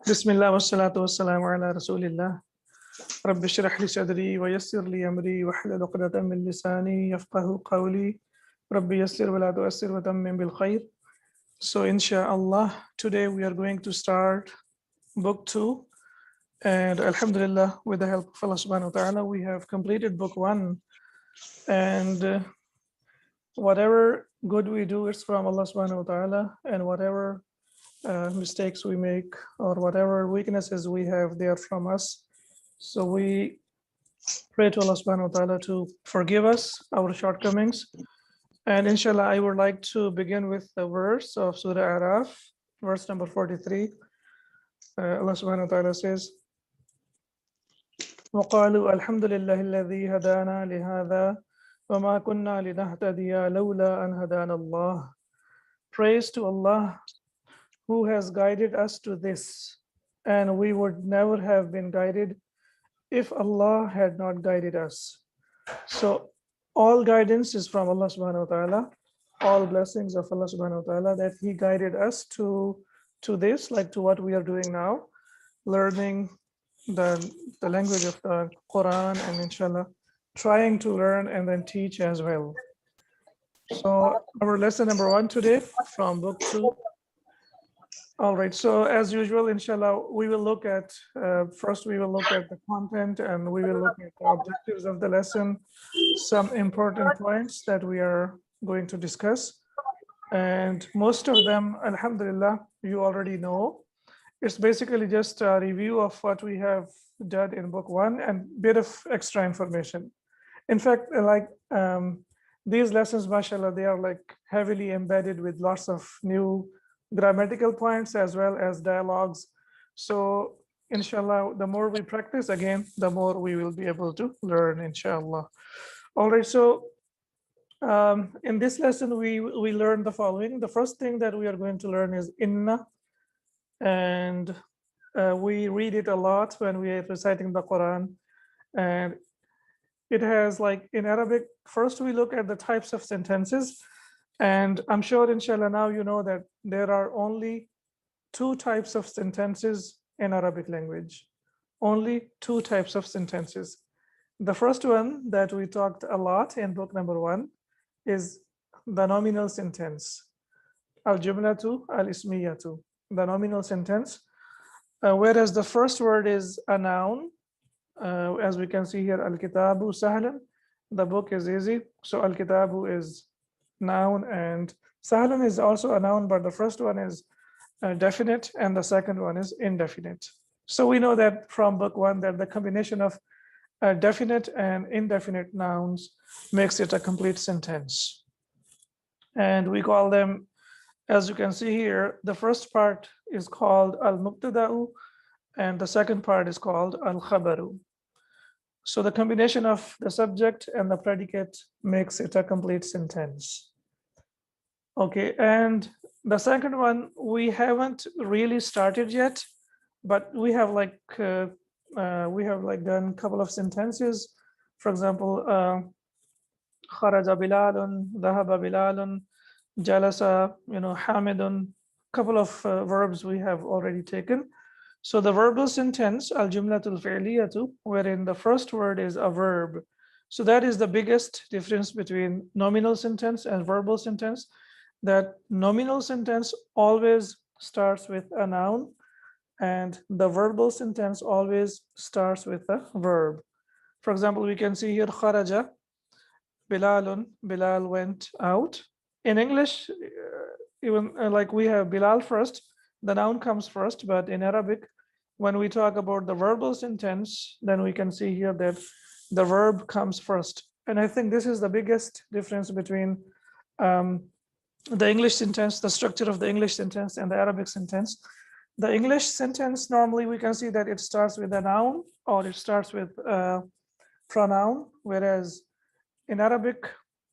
Bismillah wassalatu wassalamu ala rasulillah. Rabbi shrah li sadri wa yassir li amri wahlul 'uqdatam min lisani yafqahu qawli. Rabbi yassir wa la tu'assir wa tammim bil khair. So inshallah, today we are going to start book 2. And alhamdulillah, with the help of Allah subhanahu wa ta'ala, we have completed book 1. And whatever good we do is from Allah subhanahu wa ta'ala, and whatever mistakes we make or whatever weaknesses we have, they are from us. So we pray to Allah subhanahu wa ta'ala to forgive us our shortcomings. And inshallah, I would like to begin with the verse of Surah Araf, verse number 43. Allah subhanahu wa ta'ala says, وَقَالُوا الْحَمْدُ لِلَّهِ الَّذِي هَدَانَا لِهَذَا وَمَا كُنَّا لِنَهْتَدِيَ لَوْلَا أَنْ هَدَانَ اللَّهُ. Praise to Allah who has guided us to this, and we would never have been guided if Allah had not guided us. So all guidance is from Allah subhanahu wa ta'ala, all blessings of Allah subhanahu wa ta'ala, that He guided us to this, like to what we are doing now, learning the language of the Quran, and inshallah trying to learn and then teach as well. So our lesson number 1 today from book 2. All right, so as usual, inshallah, we will look at, first we will look at the content, and we will look at the objectives of the lesson, some important points that we are going to discuss. And most of them, alhamdulillah, you already know. It's basically just a review of what we have done in book 1 and bit of extra information. In fact, these lessons, mashallah, they are like heavily embedded with lots of new grammatical points as well as dialogues. So inshallah, the more we practice, again, the more we will be able to learn, inshallah. All right, so in this lesson, we learn the following. The first thing that we are going to learn is inna, and we read it a lot when we are reciting the Quran. And it has, like in Arabic, first we look at the types of sentences. And I'm sure, inshallah, now you know that there are only 2 types of sentences in Arabic language. Only 2 types of sentences. The first one that we talked a lot in book number 1 is the nominal sentence. Al-jumlatu al-ismiyatu, the nominal sentence. Whereas the first word is a noun. As we can see here, al-kitabu sahlan, the book is easy. So al-kitabu is noun, and sahlan is also a noun, but the first one is definite and the second one is indefinite. So we know that from book 1 that the combination of definite and indefinite nouns makes it a complete sentence. And we call them, as you can see here, the first part is called al-mubtada'u and the second part is called al-khabaru. So the combination of the subject and the predicate makes it a complete sentence. Okay, and the second one we haven't really started yet, but we have like done a couple of sentences. For example, kharaja bilalun, dhahaba bilalun, jalasa, hamidun. Couple of verbs we have already taken. So the verbal sentence, al-jumlatul fi'liyatu, wherein the first word is a verb. So that is the biggest difference between nominal sentence and verbal sentence, that nominal sentence always starts with a noun and the verbal sentence always starts with a verb. For example, we can see here, kharaja bilalun, Bilal went out. In English, even like we have Bilal first, the noun comes first, but in Arabic, when we talk about the verbal sentence, then we can see here that the verb comes first. And I think this is the biggest difference between the English sentence, the structure of the English sentence and the Arabic sentence. The English sentence, normally we can see that it starts with a noun or it starts with a pronoun, whereas in Arabic,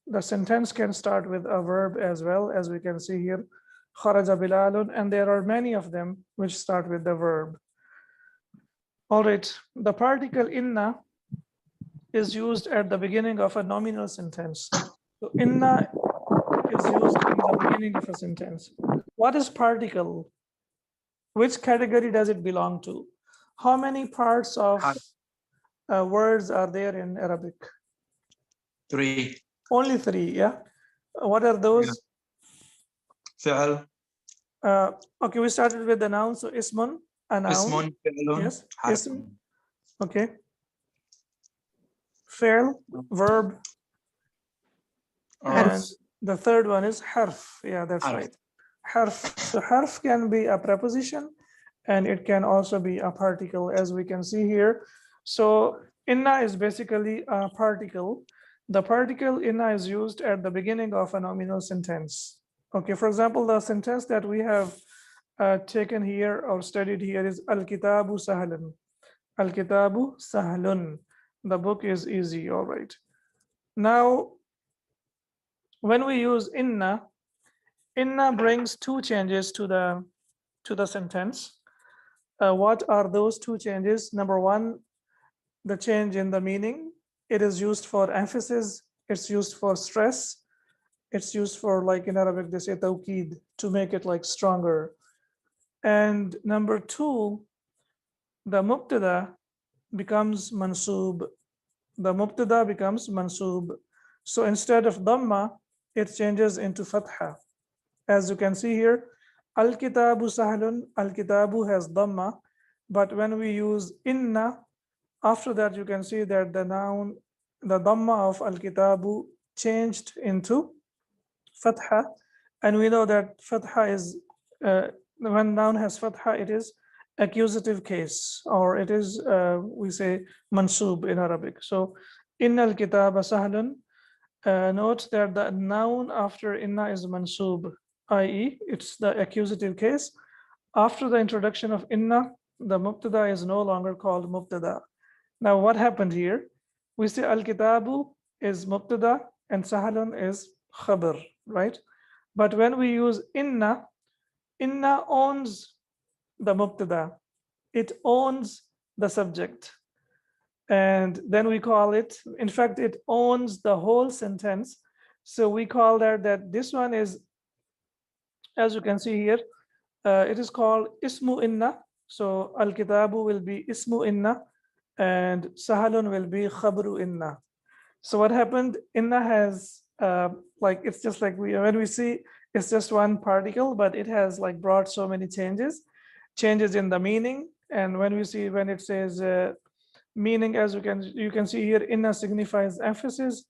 the sentence can start with a verb as well, as we can see here, kharaja bilalun, and there are many of them which start with the verb. All right, the particle inna is used at the beginning of a nominal sentence. So inna is used in the beginning of a sentence. What is particle? Which category does it belong to? How many parts of words are there in Arabic? 3. Only 3, yeah? What are those? فعل. Okay, we started with the noun, so ismun, a noun. اسم فعل Yes, حرف. ism. Okay. Fi'l, verb. And the third one is harf. Yeah, that's Harf. right. Harf. So harf can be a preposition and it can also be a particle, as we can see here. So inna is basically a particle. The particle inna is used at the beginning of a nominal sentence. Okay, for example, the sentence that we have taken here or studied here is Al-Kitabu Sahalun. Al-Kitabu Sahalun. The book is easy, all right. Now, when we use inna brings two changes to the sentence. What are those two changes? Number one, the change in the meaning. It is used for emphasis. It's used for stress. It's used for, like in Arabic, they say tawqid, to make it like stronger. And number two, the mubtada becomes mansub. The mubtada becomes mansub. So instead of dhamma, it changes into fatha. As you can see here, al-kitabu sahlun, al-kitabu has dhamma, but when we use inna, after that you can see that the noun, the dhamma of al-kitabu changed into fatha, and we know that fatha is, when noun has fatha, it is accusative case, or it is, we say mansub in Arabic. So, inna al-kitaba sahlun, note that the noun after inna is mansub, i.e., it's the accusative case. After the introduction of inna, the mubtada is no longer called mubtada. Now, what happened here? We say al-kitabu is mubtada and sahalun is khabar, right? But when we use inna owns the mubtada. It owns the subject. And then we call it, in fact, it owns the whole sentence. So we call that this one is, as you can see here, it is called ismu inna. So al-kitabu will be ismu inna and sahalun will be khabru inna. So what happened, inna has, like, it's just like when we see, it's just one particle, but it has like brought so many changes in the meaning. And when we see, when it says meaning, as you can see here, inna signifies emphasis.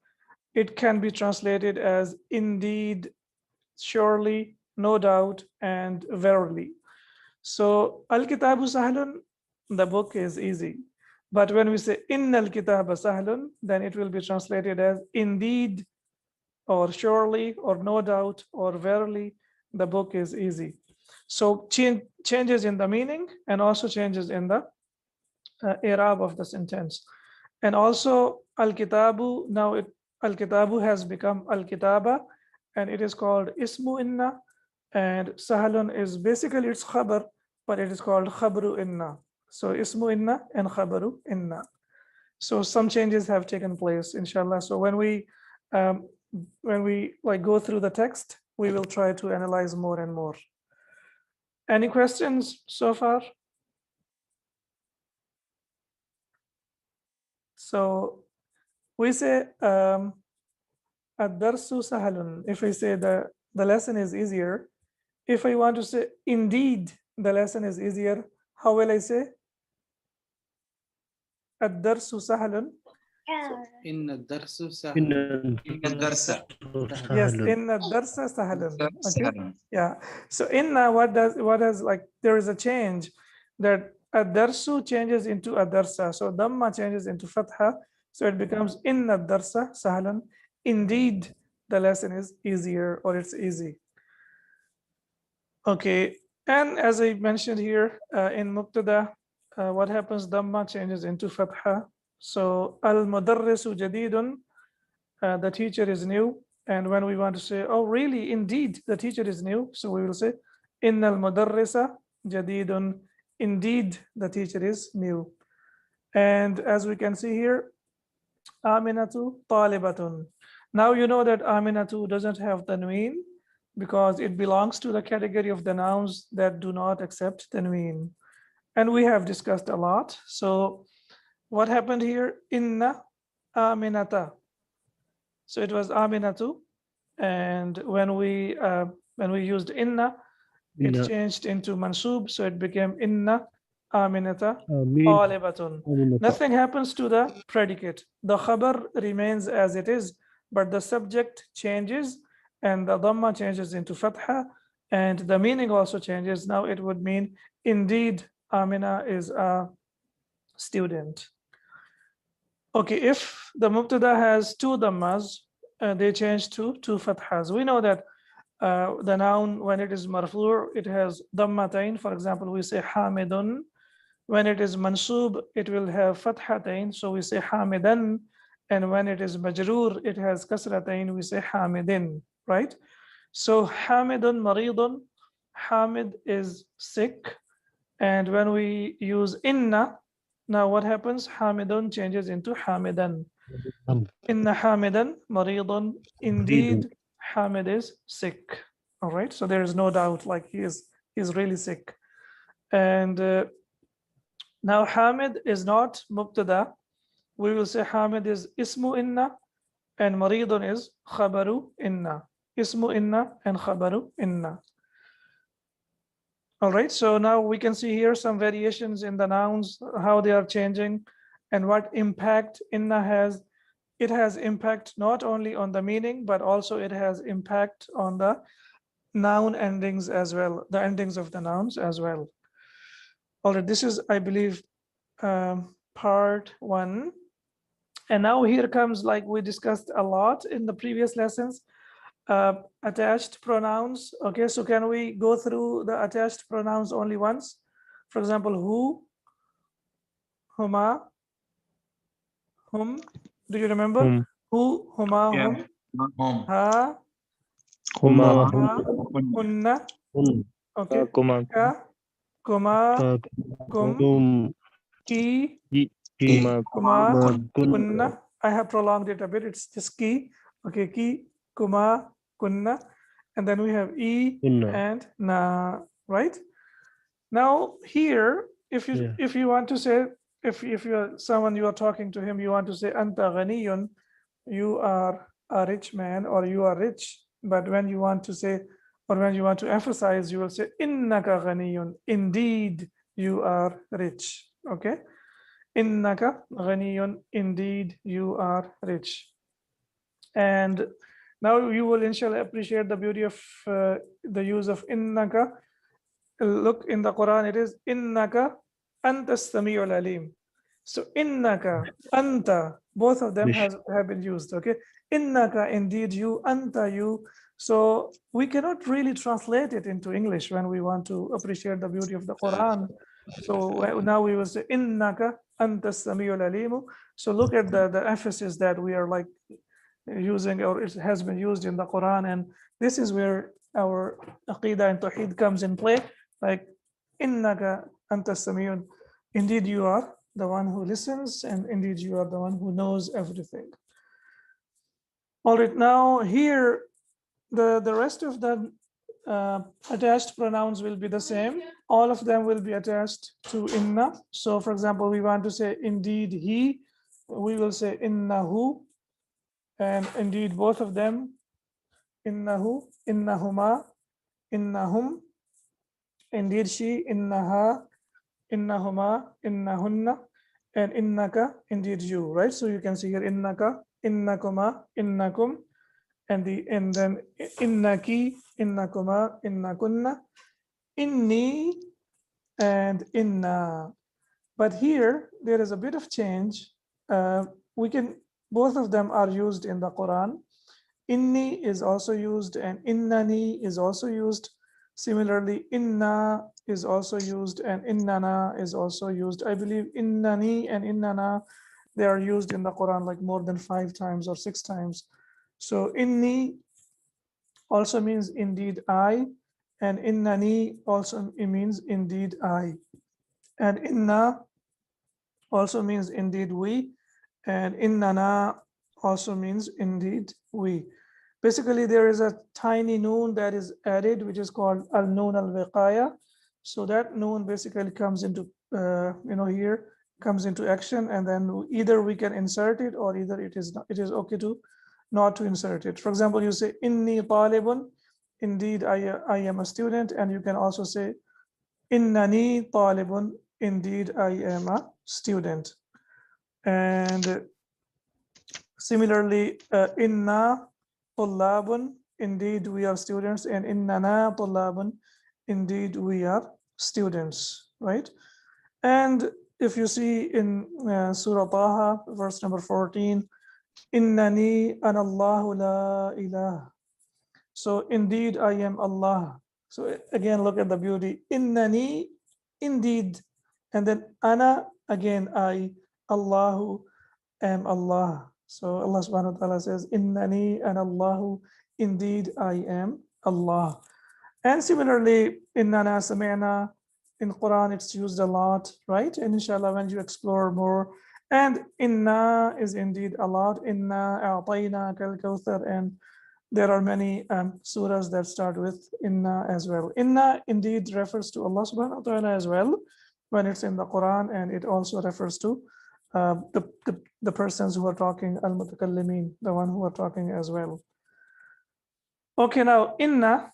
It can be translated as indeed, surely, no doubt, and verily. So al-kitabu sahlun, the book is easy. But when we say inna al-kitaba sahlun, then it will be translated as indeed, or surely, or no doubt, or verily, the book is easy. So changes in the meaning and also changes in the i'rab of the sentence. And also al-kitabu, now al-kitabu has become al-kitaba, and it is called ismu inna, and sahlun is basically its khabar, but it is called khabru inna. So ismu inna and khabaru inna. So some changes have taken place, inshallah. So when we like go through the text, we will try to analyze more and more. Any questions so far? So we say ad-darsu sahalun. If I say the lesson is easier, if I want to say indeed the lesson is easier, how will I say? Ad-darsu sahalun. إن الدرس سهل. إن الدرس Yes, inna darsa sahalun. Okay. Yeah. So inna, what does, like, there is a change that ad-darsu changes into ad-darsa. So dhamma changes into fatha. So it becomes inna darsa sahalun. Indeed, the lesson is easier, or it's easy. Okay. And as I mentioned here, in mubtada, what happens? Dhamma changes into fatha. So al-mudarrisu jadidun, the teacher is new. And when we want to say, oh, really, indeed, the teacher is new, so we will say, Innal mudarrisa jadidun. Indeed, the teacher is new. And as we can see here, Aminatu talibatun. Now you know that Aminatu doesn't have tanween, because it belongs to the category of the nouns that do not accept tanween. And we have discussed a lot. So what happened here? Inna aminata. So it was aminatu. And when we used inna, it Inna changed into mansub. So it became inna aminata Amin talibatun. Aminata. Nothing happens to the predicate. The khabar remains as it is, but the subject changes and the dhamma changes into fatha, and the meaning also changes. Now it would mean, indeed, Amina is a student. Okay, if the mubtada has two dhammas, they change to two fathas. We know that the noun, when it is marfu', it has dhammatain. For example, we say hamidun. When it is mansub, it will have fathatain, so we say hamidan. And when it is majroor, it has kasratain, we say hamidin, right? So hamidun maridun, hamid is sick. And when we use inna, now what happens? Hamidun changes into hamidan. Inna hamidan maridun, indeed Hamid is sick. All right, so there is no doubt, like he's really sick. And now Hamid is not mubtada. We will say Hamid is ismu inna and maridun is khabaru inna. Ismu inna and khabaru inna. All right, so now we can see here some variations in the nouns, how they are changing and what impact inna has. It has impact not only on the meaning, but also it has impact on the noun endings as well, the endings of the nouns as well. All right, this is, I believe, part one. And now here comes, like we discussed a lot in the previous lessons, attached pronouns. Okay, so can we go through the attached pronouns only once? For example, who, huma, hum. Do you remember? Hum. Who, huma, Yeah. hum, Home. ha, Huma ha, hunna. Hum. Okay, Kuma ka, kuma, Ka kum, Kum ki, Kima kuma, Kun kunna. I have prolonged it a bit. It's just ki. Okay, ki, kuma, kunna. And then we have e Kunna. and na, right? Now here, if you want to say, if you're someone, you are talking to him, you want to say anta ghaniyun, you are a rich man or you are rich. But when you want to say, or when you want to emphasize, you will say innaka ghaniyun, indeed you are rich. Okay, innaka ghaniyun, indeed you are rich. And now you will inshallah appreciate the beauty of the use of innaka. Look in the Quran, it is innaka anta samiul alim. So innaka, anta, both of them have been used. Okay, innaka, indeed you, anta, you. So we cannot really translate it into English when we want to appreciate the beauty of the Quran. So now we will say innaka anta samiul alim. So look at the emphasis that we are like using, or it has been used in the Quran, and this is where our aqidah and tawheed comes in play. Like innaka anta samiyun, indeed you are the one who listens, and indeed you are the one who knows everything. All right, now here the rest of the attached pronouns will be the same. All of them will be attached to inna. So for example, we want to say indeed he, we will say innahu. And indeed, both of them, innahu, innahuma, innahum, indeed she, innaha, innahuma, innahunna, and innaka, indeed you, right? So you can see here innaka, innakuma, innakum, and then innaki, innakuma, innakunna, inni, and inna. But here there is a bit of change. Both of them are used in the Quran. Inni is also used and innani is also used. Similarly, inna is also used and innana is also used. I believe innani and innana, they are used in the Quran like more than 5 times or 6 times. So inni also means indeed I, and innani also means indeed I. And inna also means indeed we, and innana also means indeed we. Basically, there is a tiny noon that is added, which is called al-noon al-wiqaya. So that noon basically comes into, here comes into action, and then either we can insert it or either it is not, it is okay to not to insert it. For example, you say inni talibun, indeed I am a student, and you can also say innani talibun, indeed I am a student. And similarly, inna tullabun, indeed we are students, and innana tullabun, indeed we are students, right? And if you see in Surah Taha, verse number 14, innani anallahu la ilah. So indeed I am Allah. So again, look at the beauty. Innani, indeed, and then ana, again I, Allahu, am Allah. So Allah subhanahu wa ta'ala says, innani anallahu, indeed I am Allah. And similarly, innana sami'na, in Quran it's used a lot, right? And inshallah, when you explore more, and inna is indeed a lot. Inna a'tayna kal kawthar, and there are many surahs that start with inna as well. Inna indeed refers to Allah subhanahu wa ta'ala as well when it's in the Quran, and it also refers to the persons who are talking, al-mutakallimin, the one who are talking as well. Okay, now inna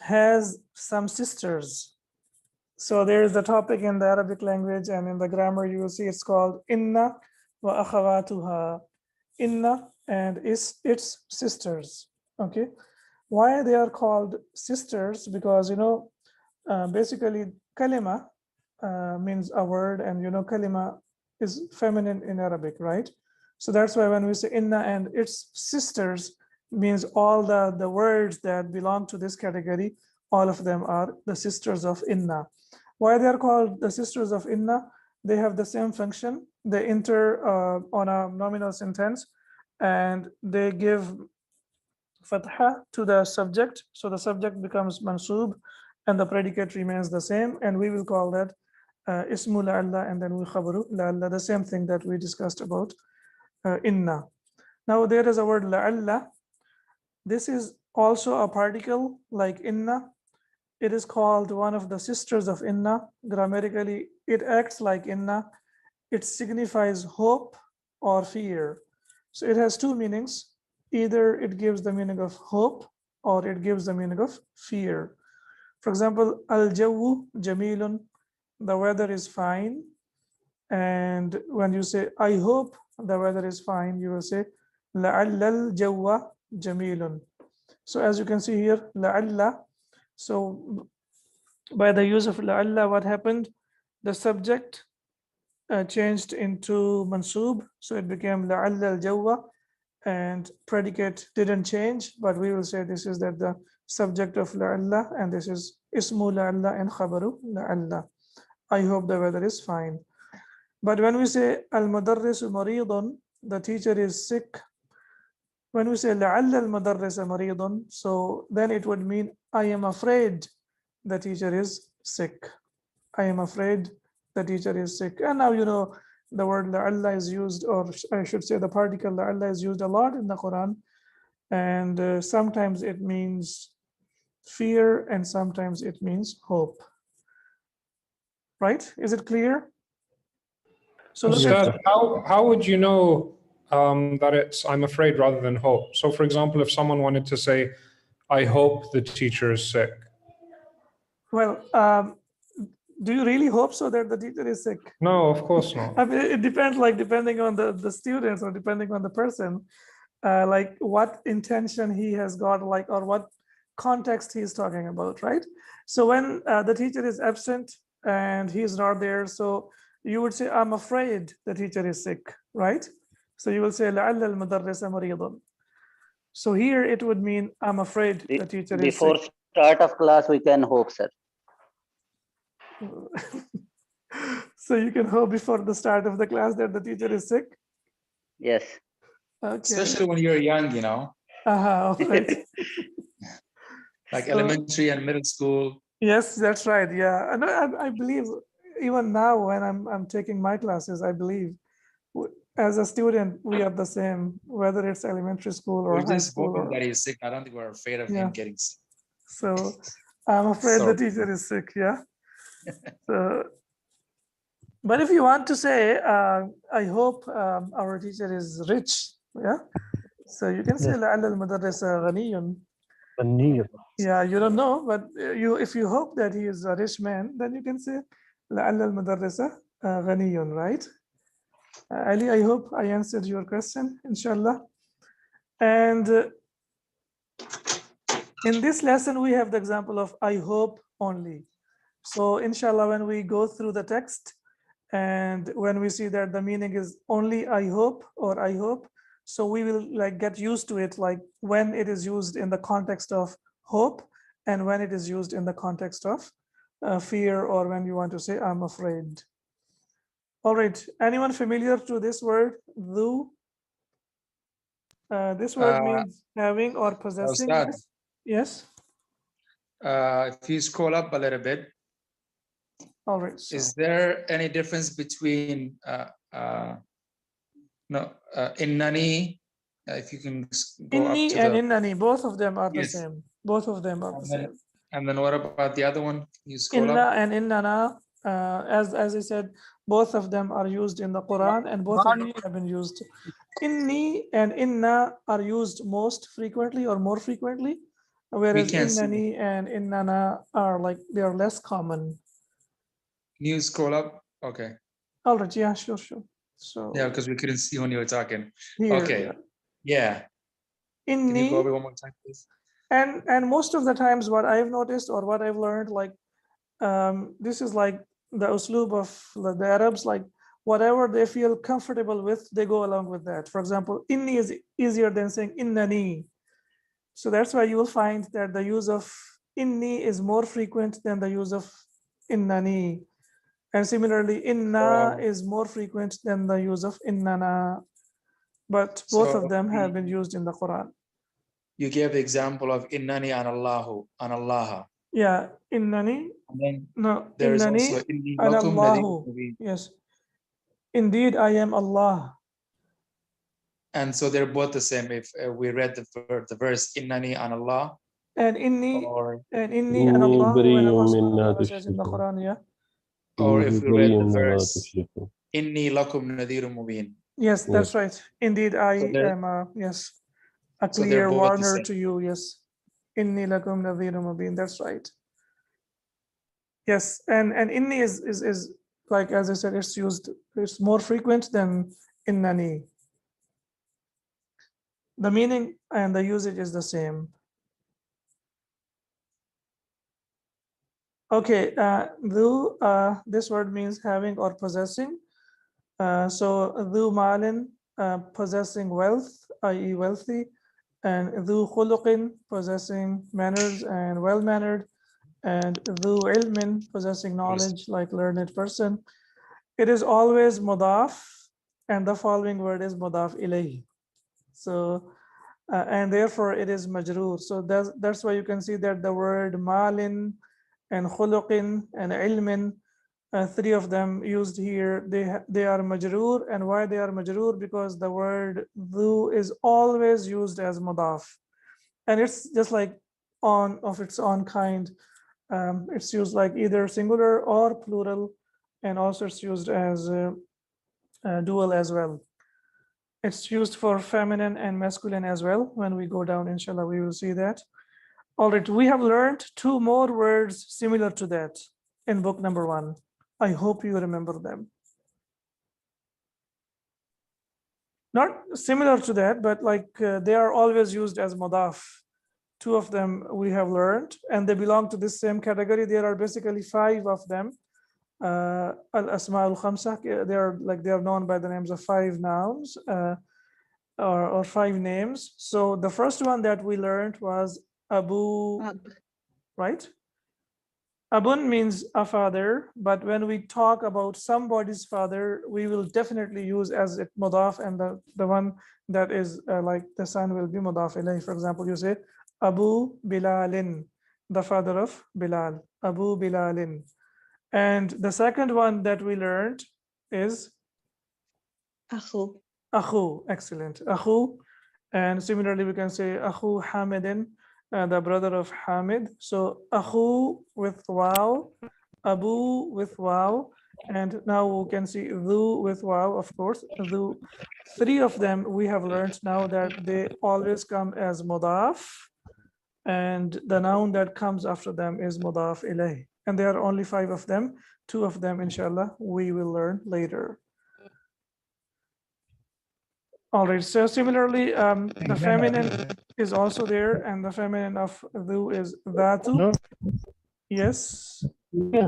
has some sisters. So there is a topic in the Arabic language, and in the grammar you will see it's called inna wa akhawatuha. Inna and its sisters. Okay, why they are called sisters? Because basically kalima means a word, and kalima is feminine in Arabic, right? So that's why when we say inna and its sisters, means all the words that belong to this category, all of them are the sisters of inna. Why they are called the sisters of inna? They have the same function. They enter on a nominal sentence, and they give fatha to the subject. So the subject becomes mansub, and the predicate remains the same, and we will call that ismu la'alla, and then we khabaru la'alla, the same thing that we discussed about inna. Now there is a word la'alla. This is also a particle like inna. It is called one of the sisters of inna. Grammatically, it acts like inna. It signifies hope or fear. So it has two meanings. Either it gives the meaning of hope or it gives the meaning of fear. For example, al-jawu jamilun, the weather is fine. And when you say, I hope the weather is fine, you will say, la'alla al-jawwa jamilun. So as you can see here, la'alla. So by the use of la'alla, what happened? The subject changed into mansub, so it became la'alla al-jawwa, and predicate didn't change, but we will say this is that the subject of la'alla, and this is ismu la'alla and khabaru la'alla. I hope the weather is fine. But when we say al-mudarrisu maridun, the teacher is sick. When we say la'alla al-mudarrisa maridun, so then it would mean I am afraid the teacher is sick. I am afraid the teacher is sick. And now the word la'alla is used, or I should say the particle la'alla is used a lot in the Quran. And sometimes it means fear and sometimes it means hope. Right? Is it clear? So Ustad, how would you know that it's I'm afraid rather than hope? So for example, if someone wanted to say, I hope the teacher is sick. Well, do you really hope so that the teacher is sick? No, of course not. I mean, it depends, like depending on the students or depending on the person, like what intention he has got, like, or what context he's talking about, right? So when the teacher is absent and he's not there, so you would say, I'm afraid the teacher is sick, right? So you will say, لَعَلَّ الْمُدَرِّسَ مَرِيضٌ. So here it would mean, I'm afraid the teacher is sick. Before start of class, we can hope, sir. So you can hope before the start of the class that the teacher is sick? Yes. Okay. Especially when you're young, All right. like So, elementary and middle school. yes, that's right. Yeah, and I believe even now when I'm taking my classes, I believe as a student, we are the same, whether it's elementary school or We're high just school. hoping Or, that he's sick. I don't think we're afraid of Yeah. him getting sick. so I'm afraid the So- teacher is sick. Yeah. So, but if you want to say, I hope our teacher is rich. Yeah. So you can say, لعل المدرس غني. غني. Yeah, you don't know, but if you hope that he is a rich man, then you can say لعل المدرس غني, right? Ali, I hope I answered your question, inshallah. And in this lesson, we have the example of I hope only. So inshallah, when we go through the text and when we see that the meaning is only I hope or I hope, so we will like get used to it, like when it is used in the context of hope and when it is used in the context of fear, or when you want to say I'm afraid. All right, anyone familiar to this word, dhu? This word means having or possessing. Ustad, Yes. if you scroll up a little bit, All right. So is there any difference between innani? If you can go up inni to and the innani, both of them are the Yes. same. Both of them are the and then, same. and then what about the other one? You scroll Inna up. and innana, as I said, both of them are used in the Quran and both of them have been used. Inni and inna are used most frequently or more frequently, whereas can't see. innani and innana are like they are less common. Can you scroll up? Okay. All right, yeah, sure. So Yeah, because we couldn't see when you were talking. here, Okay. Yeah. Can you go inni, over one more time, please? and most of the times what I've noticed or what I've learned, like this is like the usloob of the Arabs, like whatever they feel comfortable with, they go along with that. For example, inni is easier than saying innani. So that's why you will find that the use of inni is more frequent than the use of innani. And similarly, inna Oh. is more frequent than the use of innana. But both of them have been used in the Quran. You gave the example of innani an Allahu, an Allah. Yeah, innani, And then no, there is innani also inni an lakum Allahu. nadhirun mubin. Yes. Indeed, I am Allah. And so they're both the same. If we read the verse innani an Allah, And inni or and inni إني and Allah, when بريء Allah مما subhanahu wa ta'ala says in the تشركون. Quran, yeah. or إني if we read بريء the مما verse تشركون. inni lakum nadhirun mubin. Yes, that's right. Indeed, I So they're- am a So they're clear both the warner same. to you. Yes. Inni lakum nadhirun mubin. That's right. Yes, and inni is like, as I said, it's more frequent than innani. The meaning and the usage is the same. Okay, this word means having or possessing. So dhu malin, possessing wealth, i.e. wealthy, and dhu khuluqin, possessing manners and well-mannered, and dhu ilmin, possessing knowledge, like learned person. It is always mudaf, and the following word is mudaf ilayhi. So, and therefore it is majroor. So that's why you can see that the word malin and khuluqin and ilmin, three of them used here, they are majroor. And why they are majroor? Because the word dhu is always used as mudaf, and it's just like on of its own kind. It's used like either singular or plural, and also it's used as dual as well. It's used for feminine and masculine as well. When we go down, inshallah, we will see that. All right, we have learned two more words similar to that in book number 1. I hope you remember them. Not similar to that, but like they are always used as mudaf. Two of them we have learned, and they belong to this same category. There are basically 5 of them. Al-Asma al-Khamsa, they are known by the names of 5 nouns or 5 names. So the first one that we learned was Abu, right? Abun means a father, but when we talk about somebody's father, we will definitely use as it mudaf, and the one that is like the son will be mudaf ilayh. For example, you say Abu Bilalin, the father of Bilal, Abu Bilalin. And the second one that we learned is Akhu. Akhu, excellent. Akhu. And similarly, we can say Akhu Hamidin, the brother of Hamid. So Akhu with wow, Abu with wow, and now we can see Dhu with wow, of course. Dhu. Three of them we have learned now that they always come as mudaf, and the noun that comes after them is mudaf ilayh. And there are only 5 of them. 2 of them, inshallah, we will learn later. All right, so similarly, the feminine is also there, and the feminine of dhu is dhatu. No? Yes. Yeah.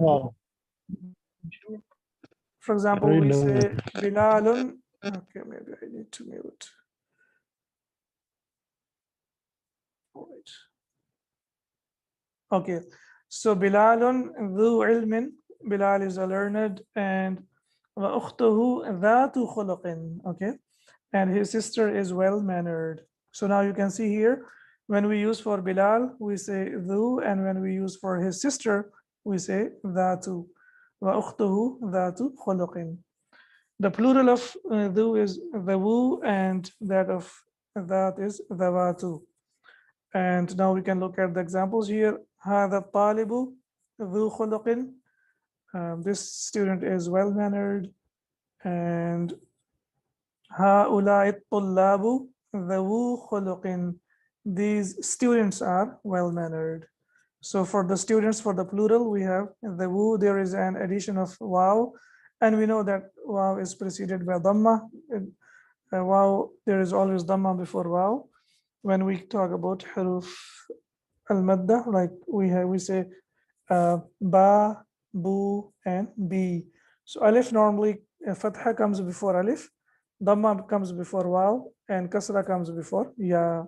For example, Very we low. say Bilalun. Okay, maybe I need to mute. All right. Okay, so Bilalun dhu ilmin. Bilal is a learned, and wa ukhtuhu dhatu khuluqin. Okay, and his sister is well-mannered. So now you can see here, when we use for Bilal, we say dhu, and when we use for his sister, we say dhatu. Wa ukhtuhu dhatu khuluqin. The plural of dhu is dhawu, and that of that is dhawatu. And now we can look at the examples here. هذا الطالب ذو خلق. This student is well-mannered. And هؤلاء الطلاب ذو خلق. These students are well-mannered. So for the students, for the plural, we have the wu. There is an addition of wow, and we know that wow is preceded by dhamma. Wow, there is always dhamma before wow. When we talk about huruf al-madda, like we say ba, bu, and bi. So alif normally fatha comes before alif, dhamma comes before wow, and kasra comes before ya.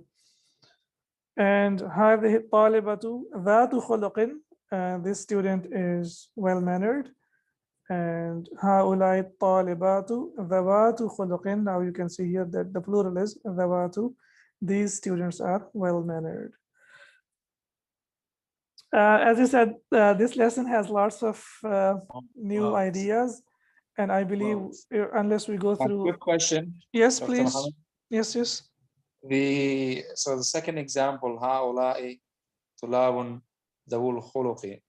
And هذه الطالبة ذات خلق. This student is well-mannered. And هؤلاء الطالبات ذوات خلق. Now you can see here that the plural is ذوات. These students are well-mannered. As I said, this lesson has lots of new ideas, and I believe unless we go A through. quick question. Yes, Dr. please. Mohammed. Yes. So the second example, هؤلاء طلاب ذوو خلق.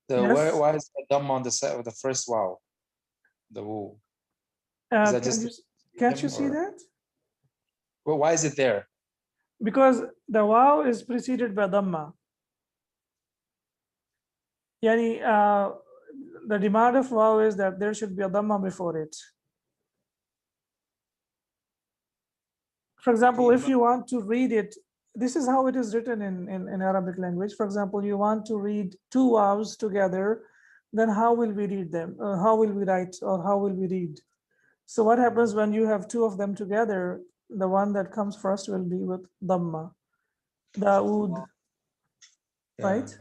Yes. Why is the dhamma on the first wow? The woo. Is that Can't you see or- that? Well, why is it there? Because the wow is preceded by dhamma. Yani, the demand of wow is that there should be a dhamma before it. For example, if you want to read it, this is how it is written in Arabic language. For example, you want to read 2 wows together, then how will we read them? How will we write, or how will we read? So what happens when you have 2 of them together? The one that comes first will be with dhamma. Dawood, right?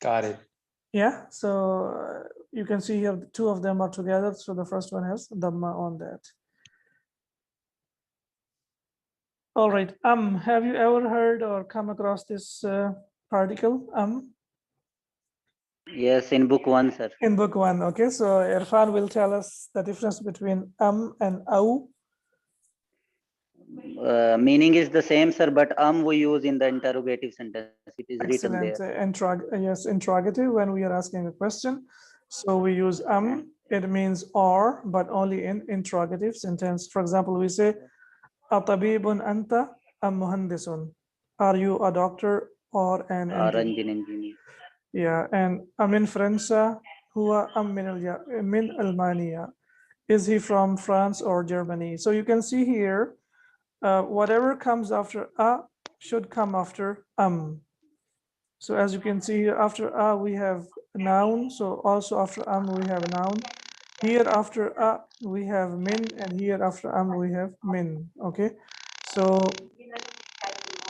Got it. Yeah, so you can see here 2 of them are together. So the first one has dhamma on that. All right, have you ever heard or come across this particle, Yes, in book 1, sir. In book 1, okay. So Irfan will tell us the difference between and au. Meaning is the same, sir, but we use in the interrogative sentence. It is written there. Excellent. Yes, interrogative when we are asking a question. So we use it means or, but only in interrogative sentence. For example, we say atabibun anta am muhandisun. Are you a doctor or an Engineer. Yeah, and amin Fransa huwa am min Almania. Is he from France or Germany? So you can see here, whatever comes after a should come after So as you can see here, after a we have a noun. So also after we have a noun. Here after a we have min, and here after we have min. Okay, so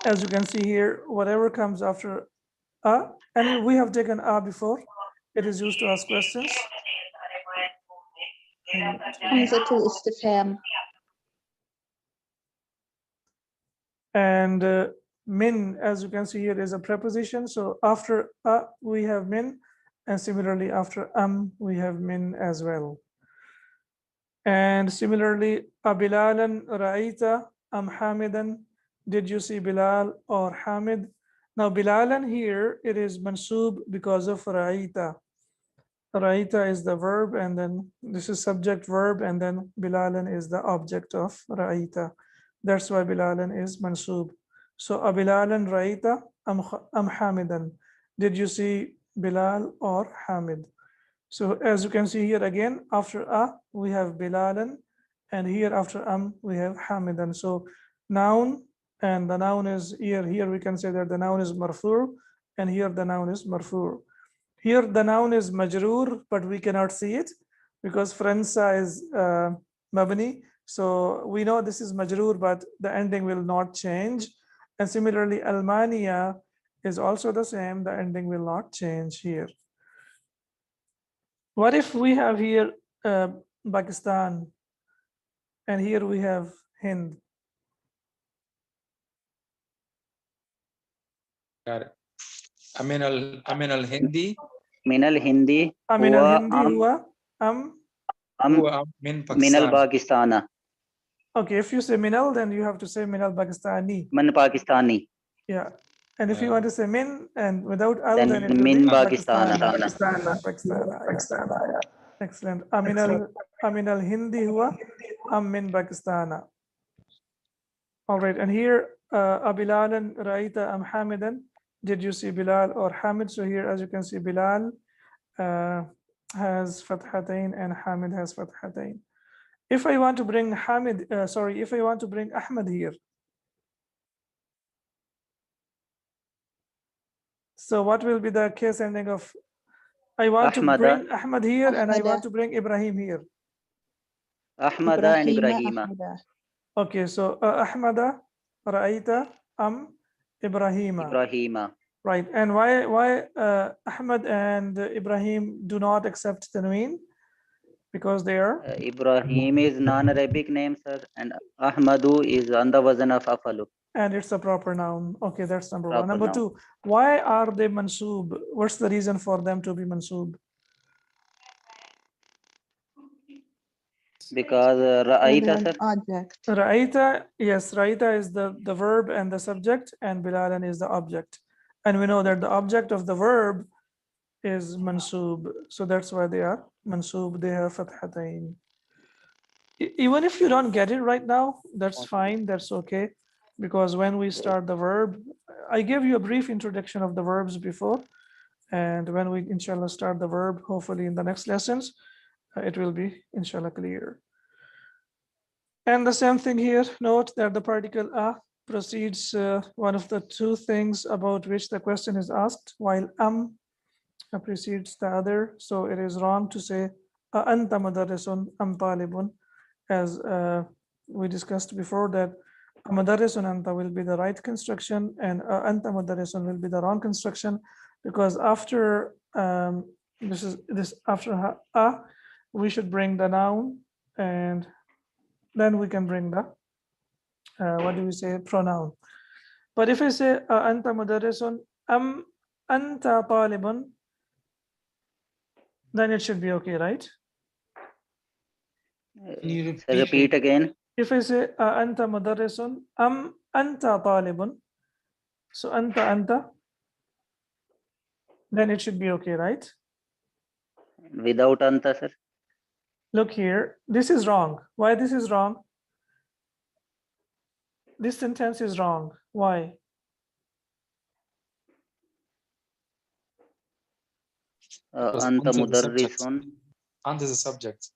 as you can see here, whatever comes after a, and we have taken a before. It is used to ask questions. Hamzatul istifham. And min, as you can see here, is a preposition. So after a we have min, and similarly after we have min as well. And similarly, Bilalan Ra'ita am Hamidan. Did you see Bilal or Hamid? Now Bilalan here, it is mansub because of Ra'ita. Ra'ita is the verb, and then this is subject verb, and then Bilalan is the object of Ra'ita. That's why Bilalan is mansub. So Bilalan Ra'ita am Hamidan. Did you see Bilal or Hamid? So as you can see here again, after we have Bilalan, and here after we have Hamidan. So noun, and the noun is here we can say that the noun is marfu, and here the noun is marfu. Here the noun is majroor, but we cannot see it because Fransa is mabni. So we know this is majroor, but the ending will not change. And similarly, Almania is also the same. The ending will not change here. What if we have here Pakistan, and here we have Hind? Got it. Amin al Hindi. من الهندي Amin هو al-Hindi أم huwa أم Min من Pakistan. الباكستان Okay, if you say minal, then you have to say minal Pakistani. من باكستاني. Yeah. And if you Yeah. want to say min and without al, Then then it will min be Pakistan. Pakistan. Excellent. Amin al-Hindi huwa min Pakistana. All right. And here, Bilalan Ra'ita am Hamidan. Did you see Bilal or Hamid? So here, as you can see, Bilal has fathatain and Hamid has fathatain. If I want to bring if I want to bring Ahmad here, so what will be the case ending of? I want to Ahmada. bring Ahmad here, and I Ahmada. want to bring Ibrahim here. أحمد and إبراهيم. Ahmada. Okay, so Ahmada, Ra'aita, Ibrahima. إبراهيم. Right, and why Ahmad and Ibrahim do not accept tanween? Because they are Ibrahim is non-Arabic name, sir, and Ahmadu is on the wazn of Afalu. and it's a proper noun. Okay, that's number one. Proper Number noun. two, why are they mansub? What's the reason for them to be mansub? Because They're Ra'aita, an sir, object. Ra'aita, yes, Ra'aita is the verb and the subject, and Bilalan is the object. And we know that the object of the verb is mansub. So that's why they are mansub. They have fathatain. Even if you don't get it right now, that's fine. That's okay. Because when we start the verb, I gave you a brief introduction of the verbs before. And when we, inshallah, start the verb, hopefully in the next lessons, it will be, inshallah, clear. And the same thing here, note that the particle a precedes one of the two things about which the question is asked, while precedes the other. So it is wrong to say anta madarrisun am talibun, as we discussed before, that madarrisun anta will be the right construction and anta madarrisun will be the wrong construction, because after after we should bring the noun, and then we can bring the what do we say, pronoun. But if I say anta madarrisun am anta talibun, then it should be okay, right? Can you sir, repeat again. If I say anta madarrisun am anta talibun, so anta, then it should be okay, right? Without anta, sir. Look here, this is wrong. Why this is wrong? This sentence is wrong. Why? Because Anta anta is the subject. mudarrisun. Anta is a subject.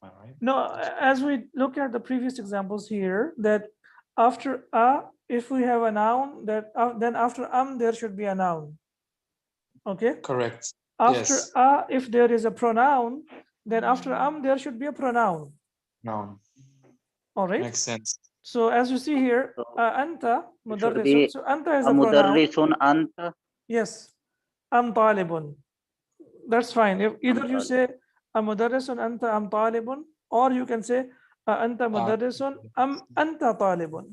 All right. No, as we look at the previous examples here, that after if we have a noun, that then after there should be a noun. Okay. Correct. After Yes. if there is a pronoun, then after there should be a pronoun. No. All right. Makes sense. So as you see here, So anta it should mudarrisun. be So anta is a pronoun. mudarrisun anta. Yes. Am talibun. That's fine. If either you talib. say mudarrisun anta am talibun, or you can say anta mudarrisun am anta talibun.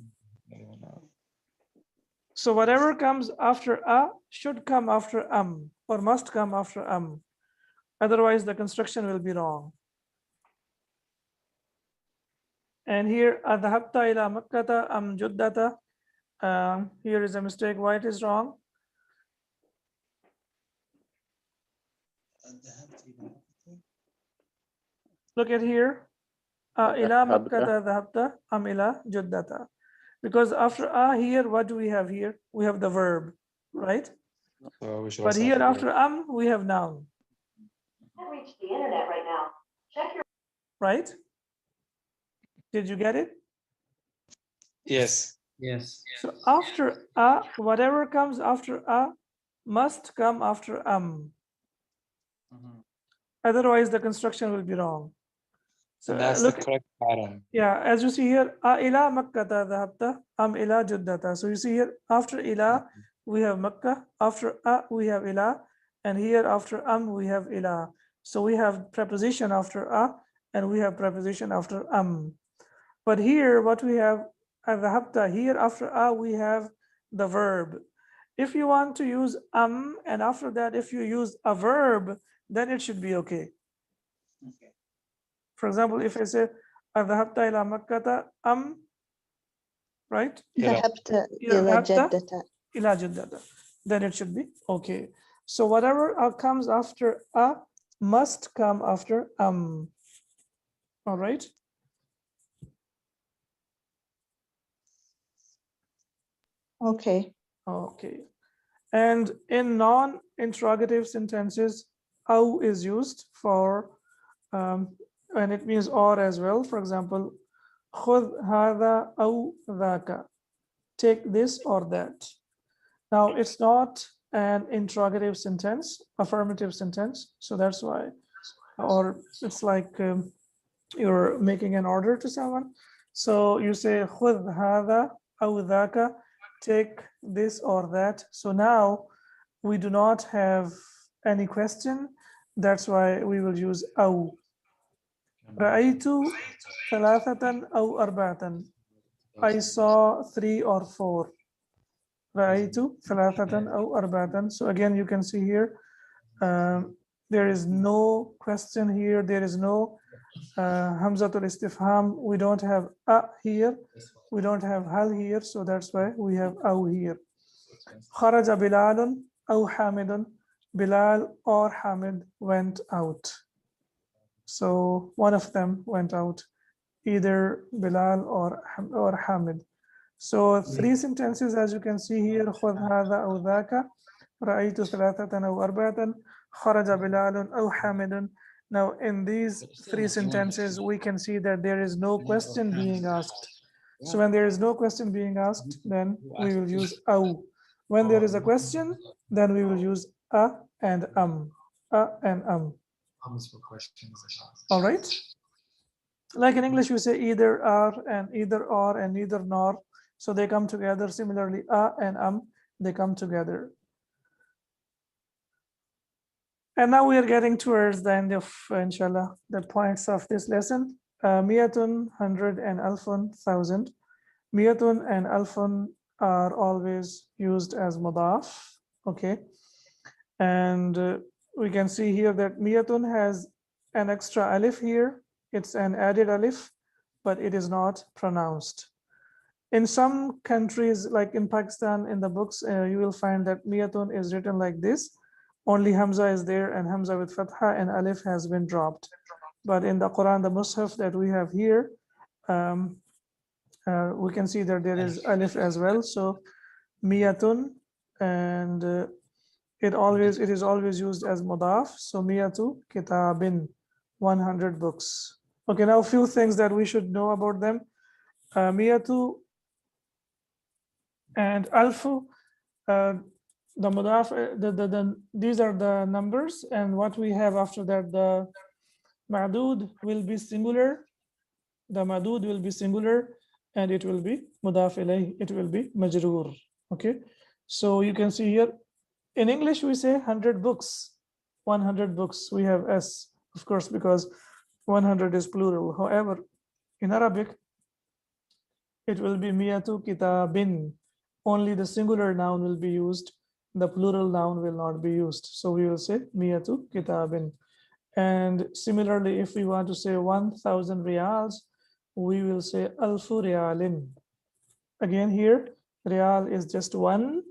So whatever comes after should come after or must come after Otherwise the construction will be wrong. And here, adhabta ila makkata am juddata. Here is a mistake. Why it is wrong? Look at here. Ila makkata adhabta am ila juddata. Because after here, what do we have here? We have the verb, right? So we should But also here have after we have noun. Can't reach the internet right now. Check your. Right? Did you get it? yes. Yes. So after whatever comes after must come after Otherwise, the construction will be wrong. So And that's the look, correct pattern. yeah, as you see here, ila makkata dhahabta am ila juddata. So you see here, after ila we have makkah, after we have ila, and here after we have ila. So we have preposition after and we have preposition after But here, what we have dhahabta, here after we have the verb. If you want to use and after that, if you use a verb, then it should be okay. For example, if I say adhabta ila makkata right? ذهبت إلى إلى ذهبت جدة. إلى جدة. Then it should be okay. So whatever comes after must come after All right. Okay. Okay. And in non-interrogative sentences, أو is used for and it means or as well. For example, خذ هذا أو ذاك. Take this or that. Now it's not an interrogative sentence, affirmative sentence. So that's why, or it's like you're making an order to someone. So you say خذ هذا أو ذاك. Take this or that. So now we do not have any question. That's why we will use أو. رأيت ثلاثة أو أربعة. I saw 3 or 4. رأيت ثلاثة أو أربعة. So again, you can see here, there is no question here. There is no Hamzatul Istifham. We don't have here. We don't have hal here. So that's why we have أو here. خرج بلال أو حامد. Bilal or Hamid went out. So one of them went out, either Bilal or Hamid. So 3 sentences, as you can see here, خذ هذا أو ذاك. رأيت ثلاثة أو أربعة. خرج بلال أو حامد. Now in these 3 sentences, we can see that there is no question being asked. So when there is no question being asked, then we will use أو. When there is a question, then we will use a and All right. Like in English, we say either are and either or and neither nor. So they come together. Similarly, and they come together. And now we are getting towards the end of, inshallah, the points of this lesson. Miyatun, 100, and alfun, 1,000. Miyatun and alfun are always used as mudaf. Okay. And we can see here that miyatun has an extra alif here. It's an added alif, but it is not pronounced. In some countries, like in Pakistan, in the books, you will find that miyatun is written like this. Only Hamza is there, and Hamza with Fatha, and alif has been dropped. But in the Quran, the Mus'haf that we have here, we can see that there is alif as well. So miyatun, and it is always used as mudaf. So miyatu kitabin, 100 books. Okay, now a few things that we should know about them. Miyatu and alfu, the mudaf, these are the numbers, and what we have after that, the ma'dud will be singular. The ma'dud will be singular, and it will be mudaf ilayh. It will be majroor. Okay, so you can see here. In English, we say 100 books, 100 books. We have S, of course, because 100 is plural. However, in Arabic, it will be miyatu kitabin. Only the singular noun will be used. The plural noun will not be used. So we will say miyatu kitabin. And similarly, if we want to say 1,000 riyals, we will say alfu rialin. Again here, real is just one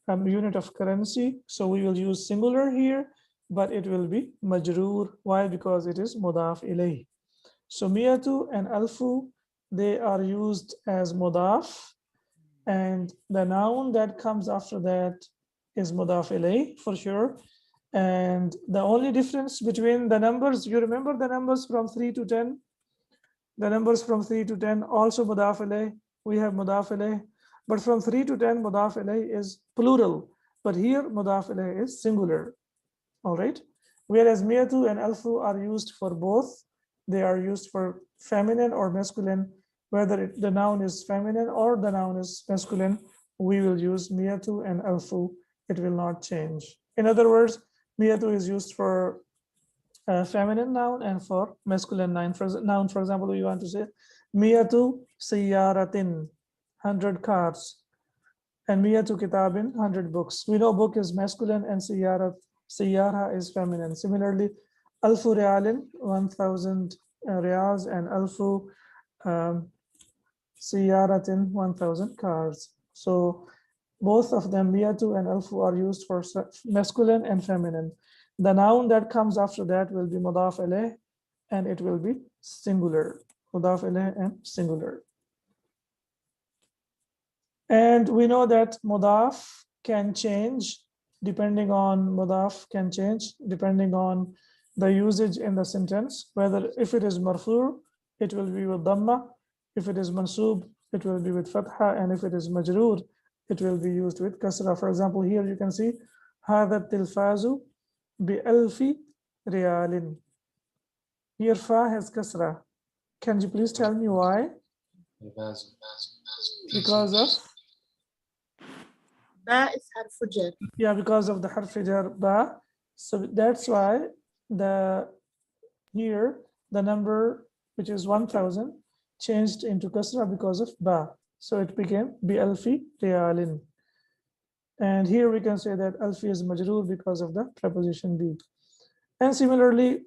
unit of currency. So we will use singular here, but it will be majroor. Why? Because it is mudaf ilayh. So miyatu and alfu, they are used as mudaf, and the noun that comes after that is mudaf ilayh for sure. And the only difference between the numbers, you remember the numbers from 3 to 10? The numbers from 3 to 10 also mudaf ilayh. We have mudaf ilayh, but from 3 to 10 mudaf ilayh is plural, but here mudaf ilayh is singular. All right, whereas miyatu and alfu are used for both. They are used for feminine or masculine. Whether the noun is feminine or the noun is masculine, we will use miyatu and alfu. It will not change. In other words, miyatu is used for feminine noun and for masculine noun. For example, we want to say miyatu siyaratin, 100 cars, and miyatu kitabin, 100 books. We know book is masculine and siyara is feminine. Similarly, alfu realin, 1000 reals, and alfu siyaratin, 1000 cars. So both of them, miyatu and alfu, are used for masculine and feminine. The noun that comes after that will be mudaf ilayh, and it will be singular. Mudaf ilayh and singular. And we know that mudaf can change depending on the usage in the sentence. Whether if it is marfu, it will be with dhamma. If it is mansub, it will be with fatha, and if it is majroor, it will be used with kasra. For example, here you can see هذا التلفاز بألف ريال. Here fa has kasra. Can you please tell me why? Because of Ba is harfu jar. Yeah, because of the harf jar ba. So that's why the number, which is 1000, changed into kasra because of ba. So it became bi alfi riyalin. And here we can say that alfi is majroor because of the preposition bi. And similarly,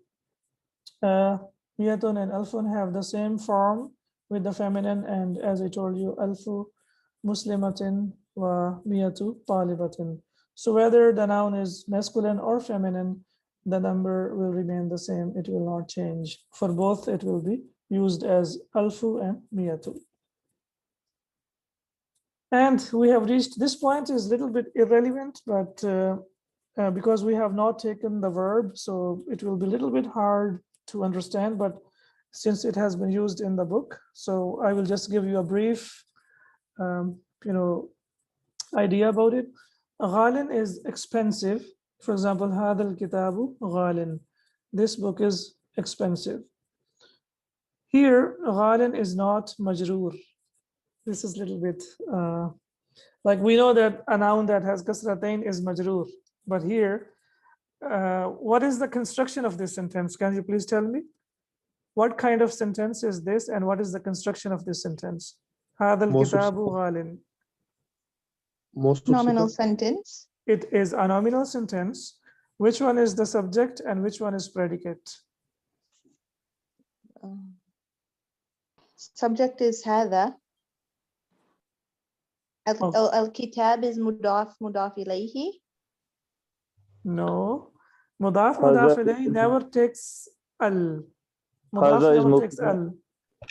miyatun and alfun have the same form with the feminine, and as I told you, alfu muslimatin wa miyatu talibatin. So whether the noun is masculine or feminine, the number will remain the same. It will not change. For both, it will be used as alfu and miyatu. And we have reached this point, is a little bit irrelevant, but because we have not taken the verb, so it will be a little bit hard to understand, but since it has been used in the book, so I will just give you a brief idea about it. Ghalin is expensive. For example, هذا الكتاب غال. This book is expensive. Here, ghalin is not majroor. This is a little bit like we know that a noun that has kasratain is majroor, but here, what is the construction of this sentence? Can you please tell me? What kind of sentence is this, and what is the construction of this sentence? هذا الكتاب غال. Nominal sentence. It is a nominal sentence. Which one is the subject and which one is predicate? Subject is هذا. Al-kitab is mudaf ilayhi. No. Mudaf ilayhi never takes al. Mudaf never takes al.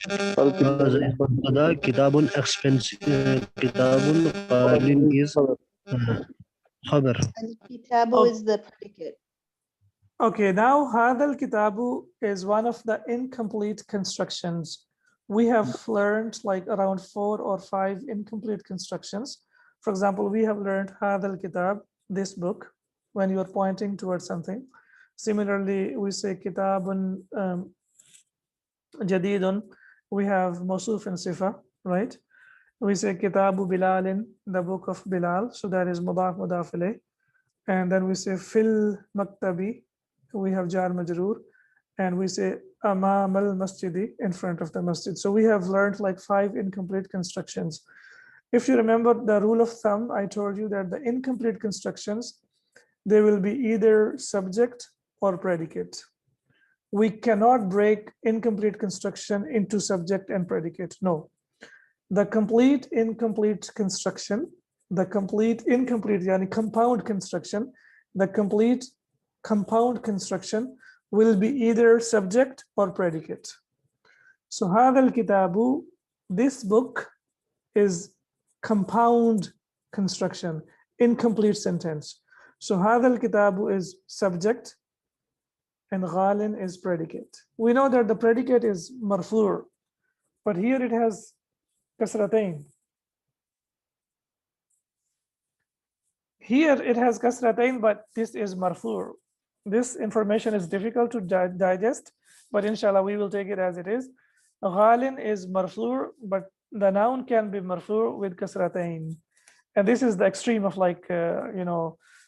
هذا كتاب expensive كتاب قال is خبر. Al-kitabu is the predicate. Okay, now هذا الكتاب is one of the incomplete constructions. We have learned like around 4 or 5 incomplete constructions. For example, we have learned هذا الكتاب, this book, when you are pointing towards something. Similarly, we say kitabun jadidun, we have mawsuf and sifa, right? We say kitabu Bilalin, the book of Bilal, so that is mudaf ilayh. And then we say fil maktabi, we have jar majroor, and we say amam al masjidi, in front of the masjid. So we have learned like 5 incomplete constructions. If you remember the rule of thumb, I told you that the incomplete constructions, they will be either subject or predicate. we cannot break incomplete construction into subject and predicate. No, the complete incomplete construction, the complete incomplete yani compound construction, the complete compound construction will be either subject or predicate. So هذا الكتاب, this book is compound construction, incomplete sentence. So هذا الكتاب is subject and غال is predicate. We know that the predicate is marfu', but here it has kasratain. Here it has kasratain, but this is marfu'. This information is difficult to digest, but inshallah we will take it as it is. Ghalin is marfu', but the noun can be marfu' with kasratain. And this is the extreme of like,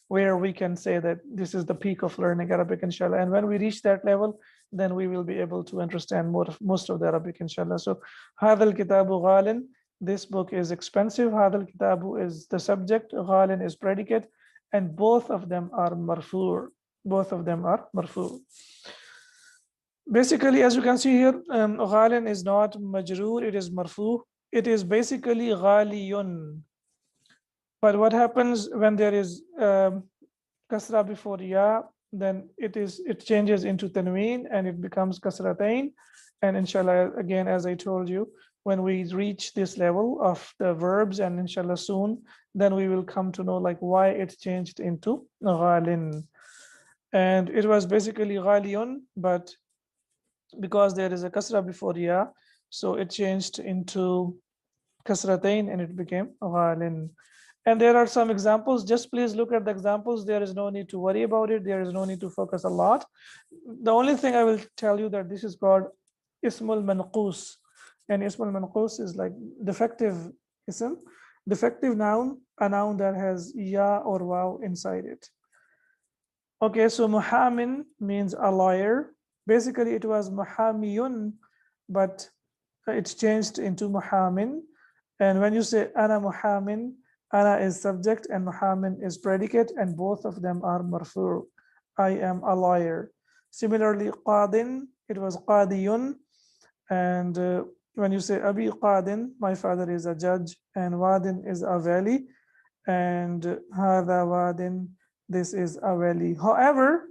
where we can say that this is the peak of learning Arabic, inshallah. And when we reach that level, then we will be able to understand most of the Arabic, inshallah. So, هذا الكتاب غال, this book is expensive. هذا الكتاب is the subject, غال is predicate, and both of them are marfu'. Both of them are marfu'. Basically, as you can see here, غال is not majroor, it is marfu'. It is basically ghaliyun. But what happens when there is kasra before ya, then it changes into tanween and it becomes kasratain. And inshallah, again, as I told you, when we reach this level of the verbs, and inshallah soon, then we will come to know like why it changed into ghalin. And it was basically ghaliyun, but because there is a kasra before ya, so it changed into kasratain and it became ghalin. And there are some examples. Just please look at the examples. There is no need to worry about it. There is no need to focus a lot. The only thing I will tell you that this is called ismul manqus. And ismul manqus is like defective ism, defective noun, a noun that has ya or waw inside it. Okay, so muhamin means a lawyer. Basically, it was muhamiyun, but it's changed into muhamin. And when you say ana muhamin, ana is subject and muhamin is predicate, and both of them are marfu'. I am a lawyer. Similarly, qadin, it was qadiyun. And when you say abi qadin, my father is a judge, and wadin is a valley, and hadha wadin, this is a valley. However,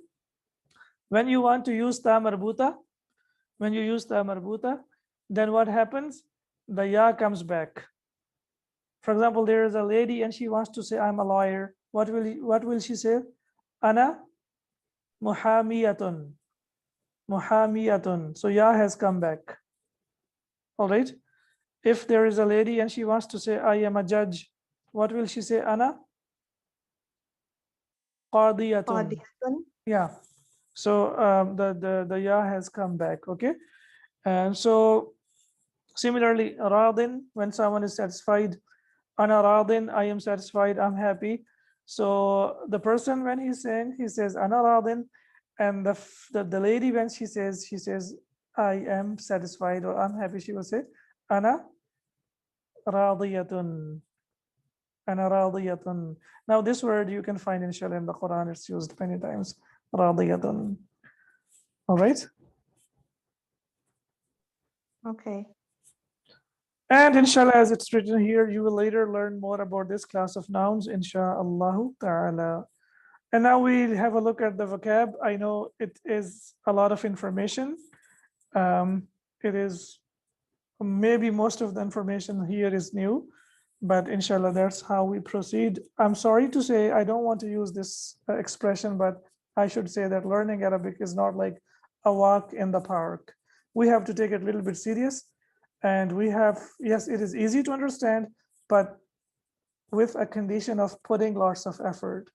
when you want to use ta marbuta, then what happens? The ya comes back. For example, there is a lady and she wants to say, I'm a lawyer. What will she say? Ana muhamiyatun. Muhamiyatun. So ya has come back. All right. If there is a lady and she wants to say, I am a judge, what will she say? Ana qadiyatun. Yeah. So the ya has come back. Okay. And so similarly, radin, when someone is satisfied, ana radin, I am satisfied, I'm happy. So the person, when he's saying, he says ana radin, and the lady, when she says I am satisfied or I'm happy, she will say ana radiyatun. Ana radiyatun. Now this word you can find inshallah in the Quran, it's used many times. Radiyatun. All right. Okay. And inshallah, as it's written here, you will later learn more about this class of nouns, insha'Allah ta'ala. And now we have a look at the vocab. I know it is a lot of information. It is maybe most of the information here is new, but inshallah, that's how we proceed. I'm sorry to say, I don't want to use this expression, but I should say that learning Arabic is not like a walk in the park. We have to take it a little bit serious. And we have, yes, it is easy to understand, but with a condition of putting lots of effort.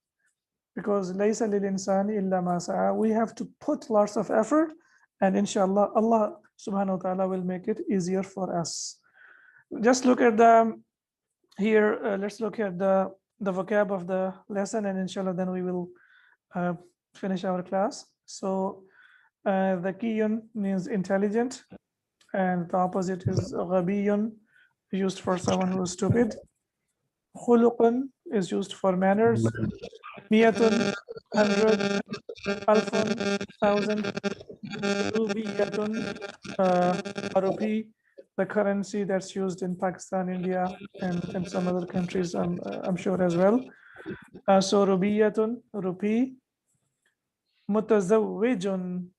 Because laysa lil insani illa ma sa'a, we have to put lots of effort, and inshallah, Allah subhanahu wa ta'ala will make it easier for us. Just look at the, here, let's look at the vocab of the lesson, and inshallah, then we will finish our class. So, dhakiyun means intelligent. And the opposite is ghabiyun, used for someone who is stupid. Khuluqun is used for manners. Miyatun, 100. Alfun, 1,000. Rubiyatun, rupee, the currency that's used in Pakistan, India, and some other countries, I'm sure as well. So rubiyatun, rupee. Mutazawwijun.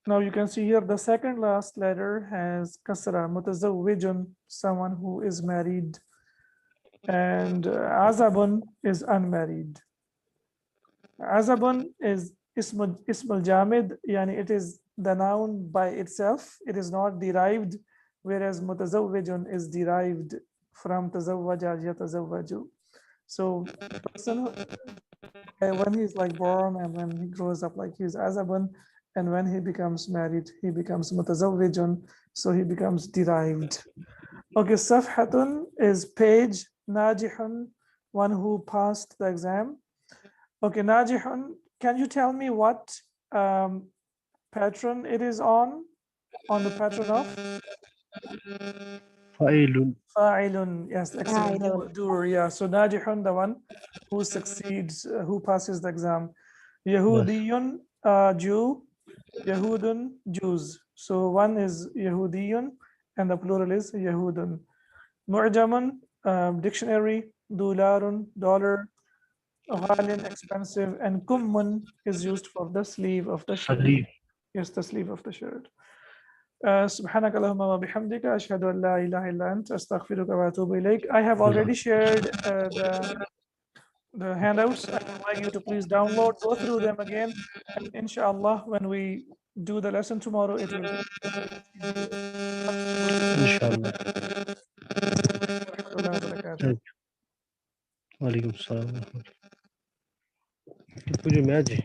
Now you can see here the second last letter has kasra. Mutazawwijun, someone who is married. And azabun is unmarried. Azabun is ismul jamid, yani it is the noun by itself. It is not derived, whereas mutazawwijun is derived from tazawwaja yatazawwaju. So person, when he's like born and when he grows up, like he's azabun, and when he becomes married, he becomes mutazawwijun, so he becomes derived. Okay, safhatun is page, najihun, one who passed the exam. Okay, najihun, can you tell me what patron it is on the patron of? Fa'ilun. Fa'ilun, yes, excellent. Fa'ilun. Doer, yeah. So najihun, the one who succeeds, who passes the exam. Yahudiyun, Jew. Yahudun, Jews. So one is Yahudiyun and the plural is Yahudun. Mu'jamun, dictionary. Dularun, dollar. Ghalin, expensive. And kummun is used for the sleeve of the shirt. Salif. Yes, the sleeve of the shirt. سبحانك اللهم وبحمدك أشهد أن لا إله إلا أنت أستغفرك وأتوب إليك. I have already shared the handouts. I would like you to please download, go through them again, and inshallah, when we do the lesson tomorrow, it will be easier. Inshallah. Warahmatullahi wabarakatuh. Thank you. Walaikum salam. Tipo de média.